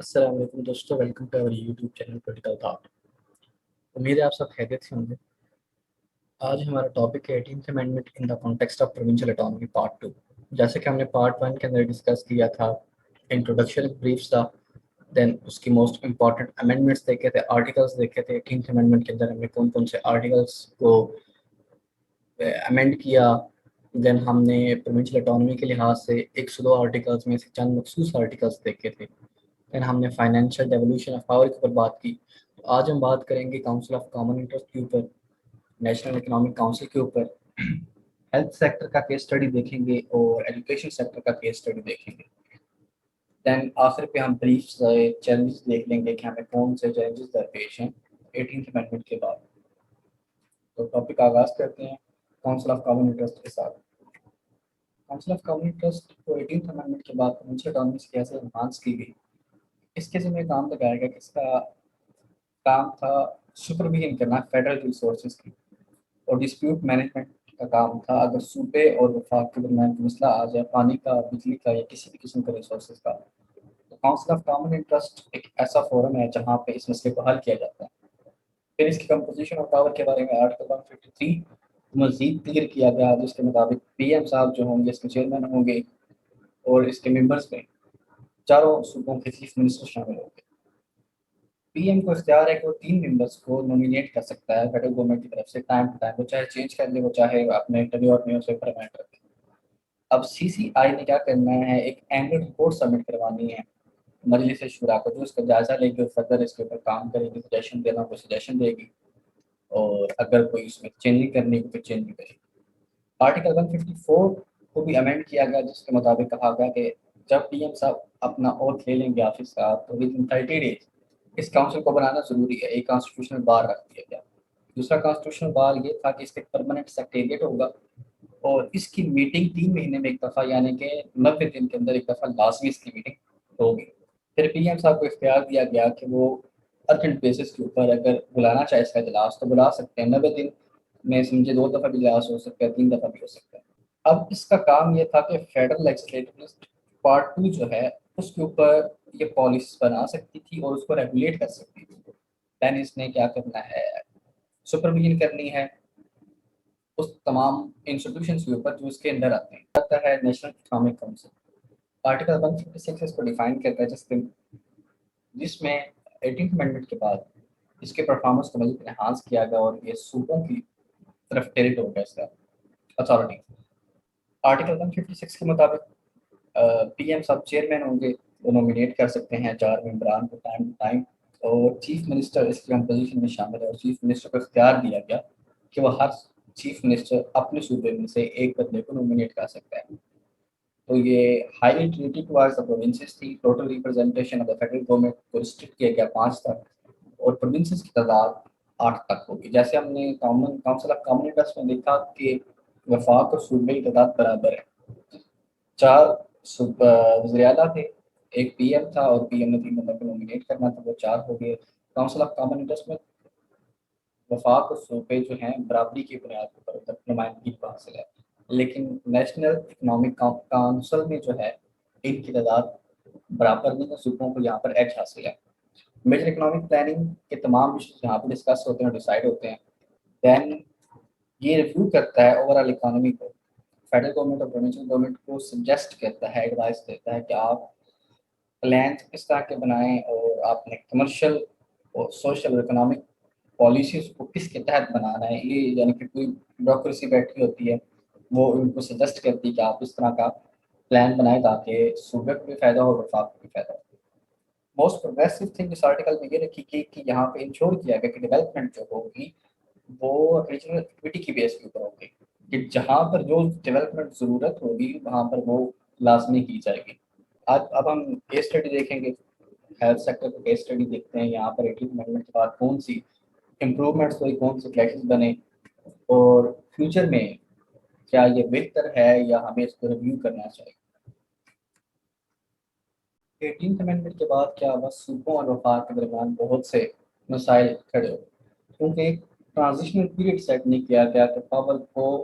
अस्सलाम वालेकुम दोस्तों, welcome to our YouTube channel political thought. उम्मीद है आप सब खैरियत से होंगे। आज हमारा टॉपिक है 18th amendment in the context of provincial autonomy part 2। जैसे कि हमने पार्ट 1 के अंदर डिस्कस किया था, इंट्रोडक्शन ब्रीफ था, देन उसकी मोस्ट इंपॉर्टेंट अमेंडमेंट्स देखे थे, आर्टिकल्स देखे थे। 18th अमेंडमेंट के अंदर हमने कौन कौन से आर्टिकल्स को अमेंड किया। देन हमने प्रोविंशियल ऑटोनॉमी के लिहाज से 102 आर्टिकल्स में से चंद मखसूस आर्टिकल्स देखे थे। फिर हमने फाइनेंशियल डेवोल्यूशन ऑफ पावर के ऊपर बात की। तो आज हम बात करेंगे काउंसिल ऑफ कॉमन इंटरेस्ट के ऊपर, नेशनल इकोनॉमिक काउंसिल के ऊपर, हेल्थ सेक्टर का केस स्टडी देखेंगे और एजुकेशन सेक्टर का केस स्टडी देखेंगे। देन आखिर पे हम ब्रीफ चैलेंजेस देख लेंगे कि हमें कौन से चैलेंजेस दरपेश हैं 18th अमेंडमेंट के बाद। तो टॉपिक आगाज करते हैं काउंसिल ऑफ कॉमन इंटरेस्ट के साथ। काउंसिल ऑफ कॉमन इंटरेस्ट को 18th अमेंडमेंट के बाद प्रोविंशियल ऑटोनॉमी से कैसे एनहांस की गई, इसके ज़िम्मे काम लगाया गया कि इसका काम था सुपरविजन करना फेडरल रिसोर्सेज की, और डिस्प्यूट मैनेजमेंट का काम था अगर सूबे और वफाक के दरमियान कोई मसला आ जाए, पानी का, बिजली का या किसी भी किस्म के रिसोर्सेज का, तो काउंसिल ऑफ कॉमन इंटरेस्ट एक ऐसा फोरम है जहाँ पे इस मसले को हल किया जाता है। फिर इसकी कंपोजिशन ऑफ पावर के बारे में आर्टिकल 153 मजीद क्लियर किया गया, जिसके मुताबिक पीएम साहब जो होंगे इसके चेयरमैन होंगे और इसके मेंबर्स में चारों सूबों के चीफ मिनिस्टर शामिल होंगे। पीएम को इख्तियार है कि वो 3 मेंबर्स को नॉमिनेट कर सकता है फेडरल गवर्नमेंट की तरफ से टाइम टू टाइम, वो चाहे चेंज कर ले, वो चाहे अपने टेन्योर में उसे परमानेंट रखे। अब सीसीआई ने क्या करना है, एक एनुअल रिपोर्ट सबमिट करवानी है मजलिस शुरा को, जो उसका जायजा लेगी और फर्दर इसके ऊपर काम करेगी, सजेशन देना को सजेशन देगी, और अगर कोई इसमें चेंजिंग करनी हो तो चेंजिंग करेगी। आर्टिकल 154 को भी अमेंड किया गया, जिसके मुताबिक कहा गया कि जब पीएम साहब अपना ओथ ले लेंगे ऑफिस का, तो विद इन 30 डेज इस काउंसिल को बनाना जरूरी है। एक कॉन्स्टिट्यूशनल बार रख दिया गया। दूसरा कॉन्स्टिट्यूशनल बार ये था कि इसका परमानेंट सेक्रेटेरिएट होगा और इसकी मीटिंग 3 महीने में एक दफ़ा, यानी कि 90 दिन के अंदर एक दफ़ा लाजमी इसकी मीटिंग होगी। फिर पीएम साहब को इख्तियार दिया गया कि वो अर्जेंट बेसिस के ऊपर अगर बुलाना चाहे इसका इजलास तो बुला सकते हैं। 90 दिन में समझे 2 दफ़ा भी इजलास हो सकता है, 3 दफ़ा भी हो सकता है। अब इसका काम ये था कि फेडरल लेजिस्लेटिव पार्ट 2 जो है उसके ऊपर ये पॉलिसी बना सकती थी और उसको रेगुलेट कर सकती थी। दैन इसने क्या करना है, सुपरविजन करनी है उस तमाम इंस्टीट्यूशंस के ऊपर जो इसके अंदर आते हैं। आता है नेशनल इकोनॉमिक काउंसिल। आर्टिकल 156 इसको डिफाइन करता है, जिसमें 18th अमेंडमेंट के बाद इसके परफॉर्मेंस को मज़ीद एनहांस किया गया और ये सूबों की तरफ टेरिट हो गया इसका अथॉरिटी। आर्टिकल 156 के मुताबिक पीएम सब चेयरमैन होंगे, वो नॉमिनेट कर सकते हैं 4 मेंबरान को टाइम टू टाइम, और चीफ मिनिस्टर इसकी कंपोजिशन में शामिल है, और चीफ मिनिस्टर को इख्तियार दिया गया कि वह हर चीफ मिनिस्टर अपने सूबे में से एक बंदे को नॉमिनेट कर सकता है। तो ये highly treated towards the provinces थी। Total representation of the federal government को रिस्ट्रिक्ट किया गया 5 तक, और प्रोविंसेस की तादाद 8 तक होगी। जैसे हमने common council of common interest में देखा कि वफाक और सूबे की तादाद बराबर है। 4 वज़ीर आला थे, एक पीएम था और पीएम ने 3 बंदों को नॉमिनेट करना था, वो 4 हो गए। काउंसिल ऑफ कॉमन इंटरेस्ट में वफाक और सूबे जो हैं बराबरी की बुनियाद पर नुमाइंदगी को हासिल है, लेकिन नेशनल इकोनॉमिक काउंसिल में जो है इनकी तादाद बराबर नहीं है, सूबों को यहाँ पर एज हासिल है। मेजर इकोनॉमिक प्लानिंग के तमाम इशूज यहाँ पर डिस्कस होते हैं, डिसाइड होते हैं। दैन ये रिव्यू करता है ओवरऑल इकोनॉमी को, फेडरल गवर्नमेंट और प्रोविंशियल गवर्नमेंट को सजेस्ट करता है, एडवाइस देता है कि आप प्लान किस तरह के बनाएं और आपने कमर्शियल और सोशल और इकोनॉमिक पॉलिसीज को किसके तहत बनाना है। ये यानी कि कोई ब्यूरोक्रेसी बैठी होती है, वो उनको सजेस्ट करती है कि आप इस तरह का प्लान बनाएं ताकि सूबे को भी फायदा हो और वफाक को भी फायदा हो। मोस्ट प्रोग्रेसिव थिंग इस आर्टिकल में ये रखी गई कि यहाँ पे इंश्योर किया गया कि डेवलपमेंट जो होगी वो रीजनल एक्टिविटी की बेस के ऊपर होगी, कि जहाँ पर जो डेवलपमेंट ज़रूरत होगी वहाँ पर वो लाजमी की जाएगी। आज अब हम केस स्टडी देखेंगे, हेल्थ सेक्टर का केस स्टडी देखते हैं। यहाँ पर 18th अमेंडमेंट के बाद कौन सी इम्प्रूवमेंट्स हुई, कौन से क्लैशेस बने, और फ्यूचर में क्या ये बेहतर है या हमें इसको रिव्यू करना चाहिए। 18th अमेंडमेंट के बाद क्या बस सूबों और वफाक के दरमियान बहुत से मसाइल खड़े हो, क्योंकि एक ट्रांजिशनल पीरियड सेट नहीं किया गया कि पावर को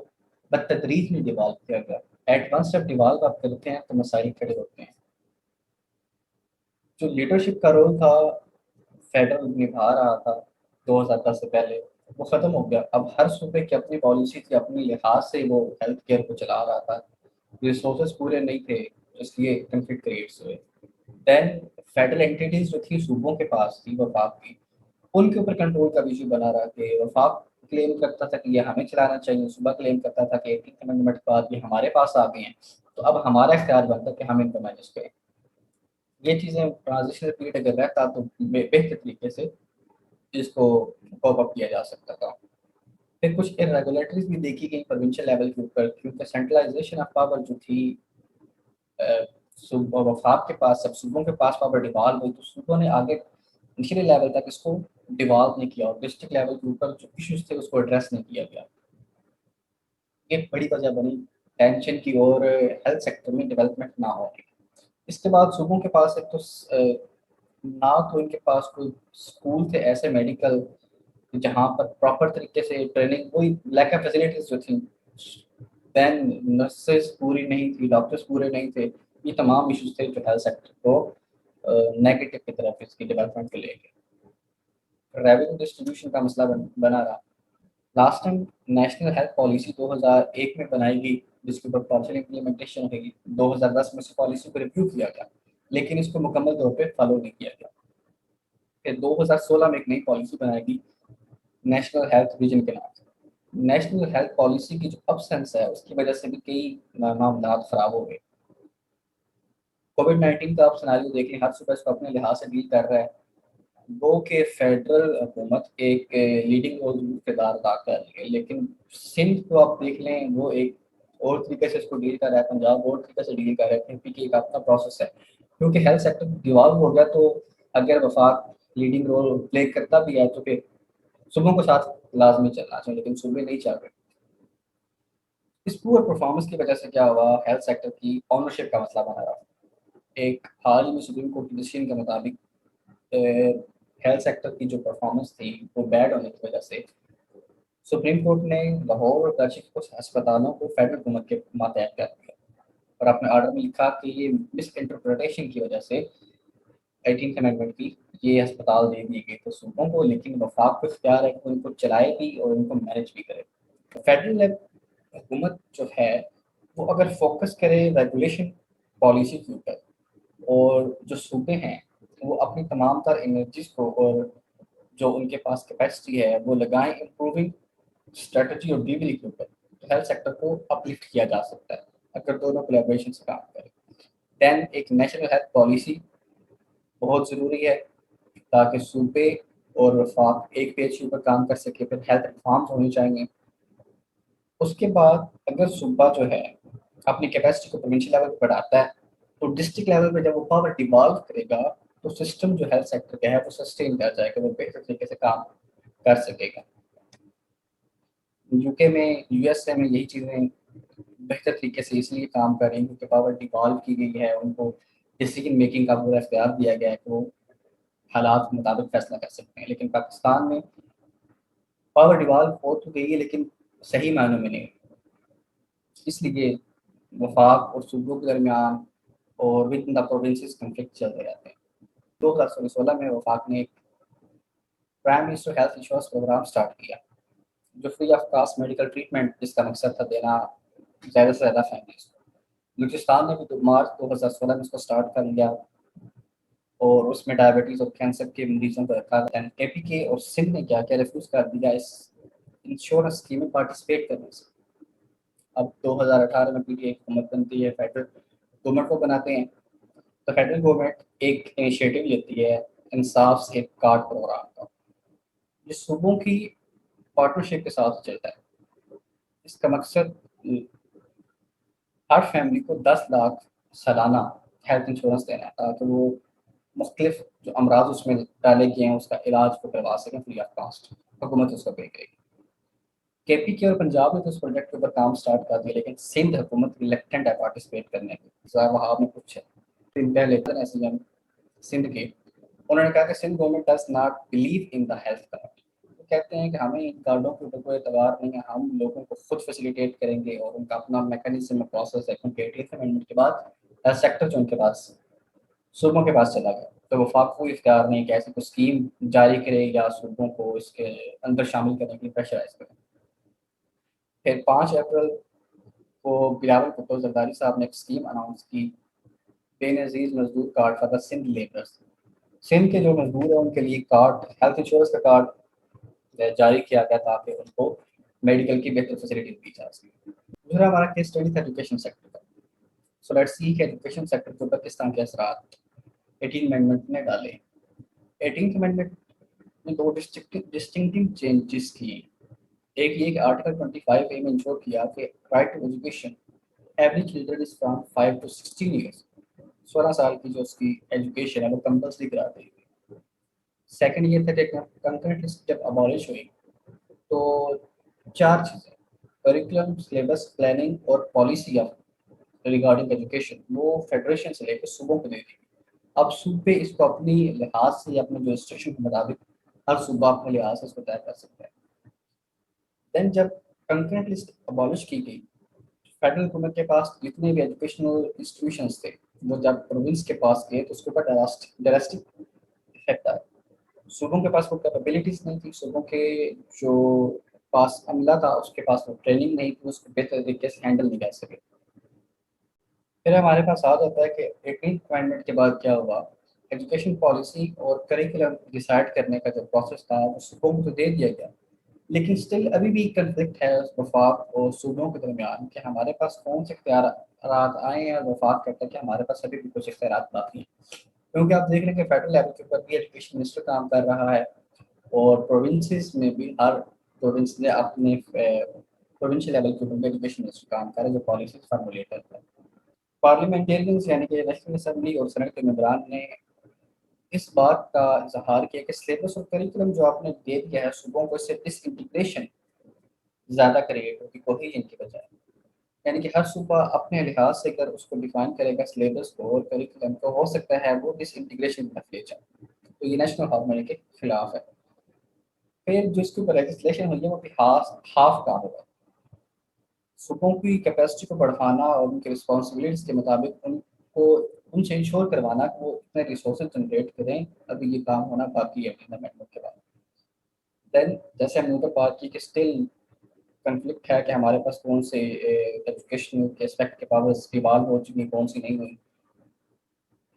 बतदरीज में डिवॉल्व किया गया। एट वंस जब डिवॉल्व आप करते हैं तो मसाइल खड़े होते हैं। जो लीडरशिप का रोल था फेडरल निभा रहा था 2010 से पहले, वो ख़त्म हो गया। अब हर सूबे की अपनी पॉलिसी थी, अपने लिहाज से वो हेल्थ केयर को चला रहा था। रिसोर्सेज पूरे नहीं थे, इसलिए कंफ्लिक्ट क्रिएट्स हुए। देन फेडरल एंटिटीज जो थी सूबों के पास थी वफाक की, उनके ऊपर कंट्रोल का इशू बना रहा कि वफाक क्लेम करता था कि ये हमें चलाना चाहिए, सूबा क्लेम करता था कि 18th अमेंडमेंट के बाद ये हमारे पास आ गए हैं, तो अब हमारा इख्तियार बनता है कि हम इनको मैनेज करें। ये चीज़ें ट्रांजिशनल पीरियड अगर रहता तो बेहतर तरीके से इसको कॉप अप किया जा सकता था। फिर कुछ इरेगुलेटरीज भी देखी गई प्रोविंशियल लेवल के ऊपर, क्योंकि सेंट्रलाइजेशन ऑफ पावर जो थी वफाक के पास, सब सूबों के पास पावर डिवॉल्व हुई, तो सूबों ने आगे निचले लेवल तक इसको डिवॉल्व नहीं किया और डिस्ट्रिक्ट लेवल के ऊपर जो इश्यूज थे उसको एड्रेस नहीं किया गया। ये बड़ी वजह बनी टेंशन की और हेल्थ सेक्टर में डेवलपमेंट ना होने की। इसके बाद सूबों के पास एक तो ना तो इनके पास कोई स्कूल थे ऐसे मेडिकल जहाँ पर प्रॉपर तरीके से ट्रेनिंग, कोई लैक ऑफ फैसिलिटीज जो थी, देन नर्सेस पूरी नहीं थी, डॉक्टर्स पूरे नहीं थे। ये तमाम इश्यूज थे जो हेल्थ सेक्टर को नेगेटिव की तरफ इसकी डेवलपमेंट को लेके। रेवेन्यू डिस्ट्रीब्यूशन का मसला बना रहा। Last time national health policy 2001 में बनाई गई, जिसके ऊपर पार्शियल इम्प्लीमेंटेशन होगी। 2010 में से पॉलिसी को रिव्यू किया गया, लेकिन इसको मुकम्मल तौर पे फॉलो नहीं किया गया। फिर 2016 में एक नई पॉलिसी बनाएगी नेशनल हेल्थ विजन के नाम से। नेशनल हेल्थ पॉलिसी की जो अब्सेंस है उसकी वजह से भी कई मामला खराब हो गए। कोविड-19 का आप सिनेरियो देखें, हर सूबा इसको अपने लिहाज से डील कर रहा है। वो कि फेडरल हुकूमत एक लीडिंग रोल किरदार अदा कर रही है, लेकिन सिंध को आप देख लें, वो एक और तरीके से इसको डील कर रहा है, पंजाब और तरीके से डील कर रहा है, क्योंकि एक अपना प्रोसेस है। क्योंकि हेल्थ सेक्टर डिवॉल्व हो गया, तो अगर वफाक लीडिंग रोल प्ले करता भी है तो फिर सूबों को साथ लाजमी चलना चाहिए, लेकिन सूबे नहीं चल रहे। इस पुअर परफॉर्मेंस की वजह से क्या हुआ, हेल्थ सेक्टर की ऑनरशिप का मसला बना रहा। एक हाल ही में सुप्रीम कोर्ट के डिसीजन के मुताबिक हेल्थ सेक्टर की जो परफॉर्मेंस थी वो बैड होने की वजह से सुप्रीम कोर्ट ने लाहौर और कराची के कुछ अस्पतालों को फेडरल हुकूमत के मातहत कर दिया और अपने ऑर्डर में लिखा कि ये मिस इंटरप्रिटेशन की वजह से 18th अमेंडमेंट की ये अस्पताल दे दिए गए थे सूबों को, लेकिन वफाक को इख्तियार है कि उनको चलाए भी और उनको मैनेज भी करे। फेडरल हुकूमत जो है वो अगर फोकस करे रेगुलेशन पॉलिसी के ऊपर, और जो सूबे हैं वो अपनी तमाम तर एनर्जीज को और जो उनके पास कैपेसिटी है वो लगाएं इम्प्रूविंग स्ट्रेटजी और डिलीवरी के ऊपर, तो हेल्थ सेक्टर को अपलिफ्ट किया जा सकता है अगर दोनों कोलैबोरेशन से काम करें। देन एक नेशनल हेल्थ पॉलिसी बहुत ज़रूरी है ताकि सूबे और वफाक एक पेज के ऊपर काम कर सके। फिर हेल्थ रिफॉर्म्स होनी चाहिए। उसके बाद अगर सूबा जो है अपनी कैपेसिटी को प्रोविंशियल लेवल पर बढ़ाता है, तो डिस्ट्रिक्ट लेवल पे जब वो पावर डिवॉल्व करेगा तो सिस्टम जो हेल्थ सेक्टर का है वो सस्टेन कर जाएगा, वो बेहतर तरीके से काम कर सकेगा। यूके में, यूएसए में यही चीज़ें बेहतर तरीके से इसलिए काम कर रही हैं क्योंकि पावर डिवॉल्व की गई है, उनको डिसीजन मेकिंग का पूरा इख्तियार दिया गया है कि वो हालात के मुताबिक फैसला कर सकते हैं। लेकिन पाकिस्तान में पावर डिवॉल्व हो तो गई है, लेकिन सही मायनों में नहीं। इसलिए वफाक और सूबों के दरमियान और within the provinces conflict चलते रहते हैं। 2016 में वफाक ने एक prime minister health insurance programme start किया, जो free of cost medical treatment जिसका मकसद था देना ज़्यादा से ज़्यादा फैमिलीज को। बलूचिस्तान ने भी मार्च 2016 में इसको स्टार्ट कर लिया और उसमें डायबिटीज़ और कैंसर के मरीजों को रखा था। एपीके और सिंध ने क्या क्या रिफ्यूज़ कर दिया इस इंश्योरेंस स्कीम में पार्टिसिपेट करने से। अब 2018 में पीटीआई हुकूमत बनती है, फेडरल गवर्नमेंट को बनाते हैं, तो फेडरल गवर्नमेंट एक इनिशिएटिव लेती है इंसाफ से कार्ड प्रोग्राम का, ये सूबों की पार्टनरशिप के साथ चलता है। इसका मकसद हर फैमिली को 10 लाख सालाना हेल्थ इंश्योरेंस देना है ताकि वो मुख्तलिफ जो अमराज उसमें डाले गए हैं उसका इलाज को करवा सकें फ्री ऑफ कास्ट। हुकूमत उसका पे करेगी। केपीके और पंजाब ने तो इस प्रोजेक्ट के ऊपर काम स्टार्ट कर दिया, लेकिन सिंध हुकूमत रिलेक्टेंट है पार्टिसिपेट करने की। वहाब ने कुछ दिन पहले एसएम सिंध के, उन्होंने कहा कि Sindh government does not believe in the health card. वो कहते हैं कि हमें इन कार्डों के ऊपर कोई एतबार नहीं है, हम लोगों को खुद फैसिलिटेट करेंगे और उनका अपना मैकेनिज्म प्रोसेस है, क्योंकि 18th अमेंडमेंट के बाद हेल्थ सेक्टर जो उनके पास सूबों के पास चला गया। तो वफाक को इख्तियार नहीं कि ऐसी कोई स्कीम जारी करे या सूबों को इसके अंदर शामिल करने के लिए प्रेशराइज करे। फिर 5 अप्रैल को बिलावल भुट्टो जरदारी साहब ने एक स्कीम अनाउंस की, बेनज़ीर मजदूर card for the Sindh labourers. Sindh के जो मजदूर हैं उनके लिए कार्ड, हेल्थ इंश्योरेंस का कार्ड जारी किया गया ताकि उनको मेडिकल की बेहतर फैसिलिटी दी जा सके। दूसरा हमारा केस स्टडी था एजुकेशन सेक्टर का। सो लेट्स सी कि एजुकेशन सेक्टर के ऊपर किस तरह के असरात 18 अमेंडमेंट ने डाले। 18th अमेंडमेंट ने दो डिस्टिंक्टिव चेंजेस किए। एक ये कि आर्टिकल 25 ए में इंश्योर किया कि right to education every children is from 5 to 16 years, 16 साल की जो उसकी एजुकेशन है वो कंपल्सरी करा दी गई। सेकंड ये था कि कंकरेंट लिस्ट जब अबॉलिश हुई तो 4 चीज़ें, करिकुलम, सिलेबस, प्लानिंग और पॉलिसी ऑफ रिगार्डिंग एजुकेशन वो फेडरेशन से लेकर सूबों को दे दी। अब सूबे इसको अपनी लिहाज से, अपने जो इंस्ट्रक्शन के मुताबिक हर सूबा अपने लिहाज से इसको तय कर सकता है। देन जब कंकरेंट लिस्ट अबॉलिश की गई, फेडरल हुकूमत के पास जितने भी एजुकेशनल इंस्टीट्यूशंस थे वो जब प्रोविंस के पास गए तो उसके ऊपर ड्रास्टिक इफेक्ट आया। सूबों के पास वो कैपेबिलिटीज नहीं थी, सूबों के जो पास अमला था उसके पास वो ट्रेनिंग नहीं थी, उसको बेहतर तरीके से हैंडल नहीं कर सके। फिर हमारे पास आ जाता है कि 18th अमेंडमेंट के बाद क्या हुआ, एजुकेशन पॉलिसी और करिकुलम डिसाइड करने का जो प्रोसेस था वो सूबों को तो दे दिया गया, लेकिन स्टिल अभी भी कंफ्लिक्ट है उस वफाक और सूबों के दरमियान कि हमारे पास कौन से इख्तियार आए हैं, और वफाक कहता है कि हमारे पास अभी भी कुछ इख्तियार बाकी हैं। क्योंकि आप देख रहे हैं कि फेडरल लेवल के ऊपर भी एजुकेशन मिनिस्टर काम कर रहा है और प्रोविंसेस में भी हर प्रोविंस ने अपने प्रोविंशियल लेवल के ऊपर भी एजुकेशन मिनिस्टर काम कर रहे हैं जो पॉलिसी फार्मुलेट करता है। पार्लियामेंटेरियंस यानी कि नेशनल असेंबली और सेनेट के मेंबरान ने इस बात का इजहार किया कि सिलेबस और करिकुलम जो आपने दे दिया है सूबों को, इससे डिसइंटीग्रेशन ज़्यादा क्रिएट होगी कोहेजन की बजाय। यानी कि हर सूबा अपने लिहाज से अगर उसको डिफाइन करेगा सिलेबस को और करिकुलम को, हो सकता है वो डिसइंटीग्रेशन की तरफ ले जाए। तो ये नेशनल हार्मनी के खिलाफ है। फिर जो इसके ऊपर लेजिस्लेशन हुई है वो भी हाफ हाफ का होगा। सूबों की कैपेसिटी को बढ़ाना और उनके रिस्पॉन्सिबिलिटीज के मुताबिक उनको उनसे इंश्योर करवाना कि वो इतने रिसोर्सेज जनरेट करें, अभी ये काम होना बाकी है अमेंडमेंट के बाद। देन जैसे हमने ऊपर बात की कि स्टिल कन्फ्लिक्ट है कि हमारे पास कौन से एजुकेशन के एस्पेक्ट के पावर्स डिवॉल्व हो चुकी, कौन सी नहीं हुई।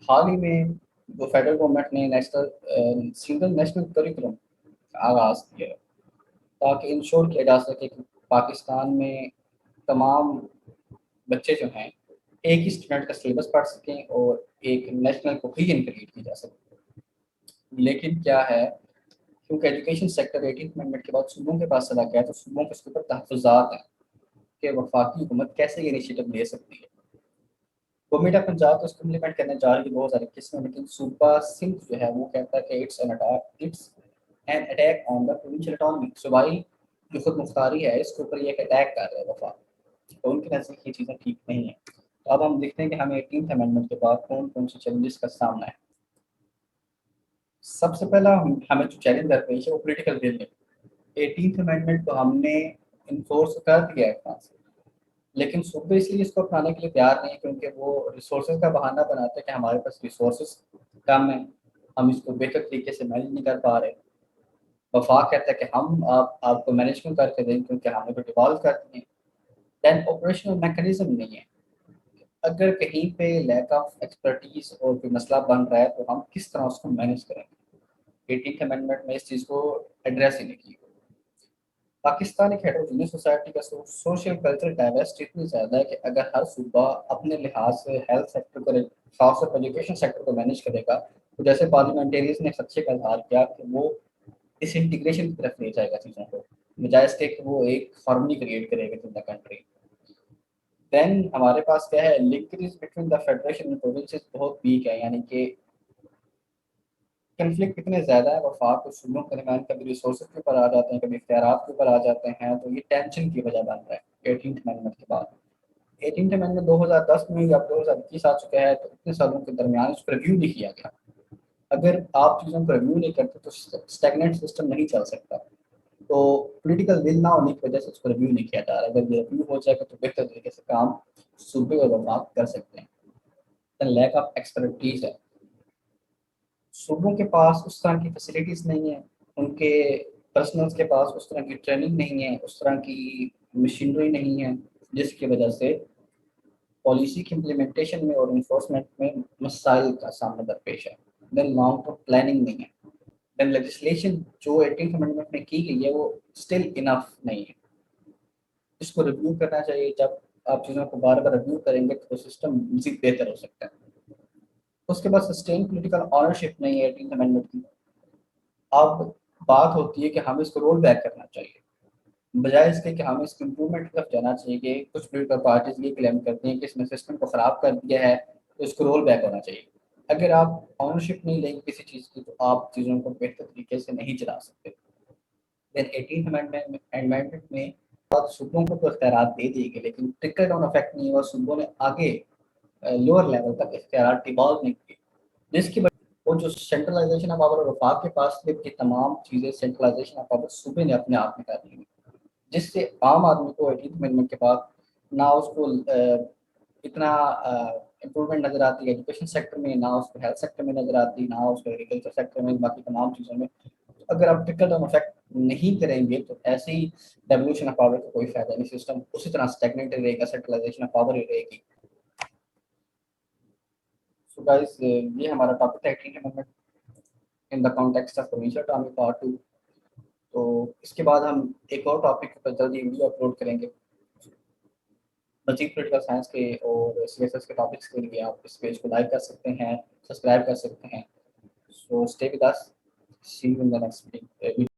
हाल ही में जो फेडरल गवर्नमेंट ने नेशनल सिंगल नेशनल करिकुलम आगाज़ किया है ताकि इंश्योर किया जा सके कि पाकिस्तान में तमाम बच्चे जो हैं एक ही स्टूडेंट का सिलेबस पढ़ सकें और एक नेशनल कोहेजन क्रिएट की जा सके। लेकिन क्या है, क्योंकि एजुकेशन सेक्टर 18th अमेंडमेंट के बाद सूबों के पास चला गया तो सूबों के इसके ऊपर तहफ़्फ़ुज़ात हैं कि वफाकी हुकूमत कैसे ये इनिशिएटिव ले सकती है। गवर्नमेंट ऑफ पंजाब तो इसको इम्प्लीमेंट करने जा रही है बहुत सारे किस्में, लेकिन सूबा सिंध जो है वो कहता है कि it's an attack on the provincial autonomy. सूबाई जो खुद मुख्तारी है इसके ऊपर ये एक अटैक कर रहा है वफाक, तो उनके नज़दीक ये चीज़ें ठीक नहीं है। तो अब हम देखते हैं कि हमें 18th अमेंडमेंट के बाद कौन कौन से चैलेंजेस का सामना है। सबसे पहला हमें जो चैलेंज दरपेश है वो पोलिटिकल विल है। 18th अमेंडमेंट को हमने इन्फोर्स कर दिया है फ्रांस से, लेकिन सूबे इसलिए इसको अपनाने के लिए तैयार नहीं है क्योंकि वो रिसोर्सेज का बहाना बनाते हैं कि हमारे पास रिसोर्सेज कम है, हम इसको बेहतर तरीके से मैनेज नहीं कर पा रहे। वफाक कहता है कि हम आपको मैनेज क्यों करके दें क्योंकि हमने तो डिवॉल्व कर दिए। देन ऑपरेशनल मैकेनिज्म नहीं है, अगर कहीं पे लैक ऑफ एक्सपर्टीज और कोई मसला बन रहा है तो हम किस तरह उसको मैनेज करेंगे। 18th अमेंडमेंट में इस चीज़ को एड्रेस ही नहीं की। पाकिस्तान एक हेटेरोजेनियस सोसाइटी का सोशल कल्चरल डाइवर्सिटी इतनी ज़्यादा है कि अगर हर सूबा अपने लिहाज से हेल्थ सेक्टर को, खासतौर पर एजुकेशन सेक्टर को मैनेज करेगा तो जैसे पार्लियामेंटेरियंस ने सच्चे का इजहार किया कि वो इस इंटीग्रेशन की तरफ ले जाएगा चीज़ों को, बजाय इसके कि वो एक हार्मनी क्रिएट करेगा इन द कंट्री। देन हमारे पास क्या है, linkage between the federation and provinces बहुत वीक है, यानी कि कन्फ्लिक्ट इतने ज़्यादा है वफाक और सूबों के दरमियान, कभी रिसोर्सेज के ऊपर आ जाते हैं, कभी इख्तियारात के ऊपर आ जाते हैं, तो ये टेंशन की वजह बन रहा है 18th अमेंडमेंट के बाद। 18th अमेंडमेंट 2010 में या 2021 आ चुका है, तो इतने सालों के दरमियान उसको रिव्यू नहीं किया गया। अगर आप चीज़ों को रिव्यू नहीं करते तो स्टैग्नेंट सिस्टम नहीं चल सकता। तो पॉलिटिकल विल ना होने की वजह से उसको रिव्यू नहीं किया जा रहा। अगर ये रिव्यू हो जाएगा तो बेहतर तरीके से काम सूबे और वफाक कर सकते हैं। लैक ऑफ एक्सपर्टीज है। सूबों के पास उस तरह की फैसिलिटीज़ नहीं है, उनके पर्सनल्स के पास उस तरह की ट्रेनिंग नहीं है, उस तरह की मशीनरी नहीं है, जिसकी वजह से पॉलिसी की इम्प्लीमेंटेशन में और इन्फोर्समेंट में मसाइल का सामना दरपेश है। देन लॉन्ग टर्म प्लानिंग नहीं है। देन लेजिस्लेशन जो 18th अमेंडमेंट में की गई है वो स्टिल इनफ नहीं है। इसको रिव्यू करना चाहिए। जब आप चीज़ों को बार बार रिव्यू करेंगे तो सिस्टम मजीद बेहतर हो सकता है। उसके बाद सस्टेन पॉलिटिकल ऑनरशिप नहीं है 18th अमेंडमेंट की। अब बात होती है कि हमें इसको रोल बैक करना चाहिए, बजाय इसके कि हमें इसकी इम्प्रूवमेंट की तरफ जाना चाहिए। कुछ पोलिटिकल पार्टीज ये क्लेम करती हैं कि इसने सिस्टम को ख़राब कर दिया है तो इसको रोल बैक होना चाहिए। अगर आप ऑनरशिप नहीं लेंगे किसी चीज़ की तो आप चीज़ों को बेहतर तरीके से नहीं चला सकते। देन 18th अमेंडमेंट में सूबों को तो इख्तियार दे दिए गए, लेकिन ट्रिकल डाउन इफेक्ट नहीं हुआ। सूबों ने आगे लोअर लेवल तक इख्तियार डिवॉल्व नहीं किए, जिसकी वजह वो जो सेंट्रलाइजेशन ऑफ पावर और वफाक के पास थे कि तमाम चीज़ें सेंट्रलाइजेशन ऑफ पावर सूबे ने अपने आप में कर ली, जिससे आम आदमी को 18th अमेंडमेंट के बाद ना उसको इतना इम्प्रूवमेंट नज़र आती है एजुकेशन सेक्टर में, ना उसको हेल्थ सेक्टर में नज़र आती, ना उसको एग्रीकल्चर सेक्टर में, बाकी तमाम चीज़ों में। अगर आप ट्रिकल डाउन इफेक्ट नहीं करेंगे तो ऐसे ही डेवल्यूशन ऑफ पावर का कोई फायदा नहीं। सिस्टम उसी तरह स्टैग्नेंट रहेगा, सेंट्रलाइजेशन ऑफ पावर ही रहेगी। सो गाइस, ये हमारा टॉपिक था 18th amendment in the context of provincial autonomy part 2। तो इसके बाद हम एक और टॉपिक पर जल्दी वीडियो अपलोड करेंगे। मजीद पोलिटिकल साइंस के और सीएसएस के टॉपिक्स के लिए आप इस पेज को लाइक कर सकते हैं, सब्सक्राइब कर सकते हैं। So stay with us, see you in the next video.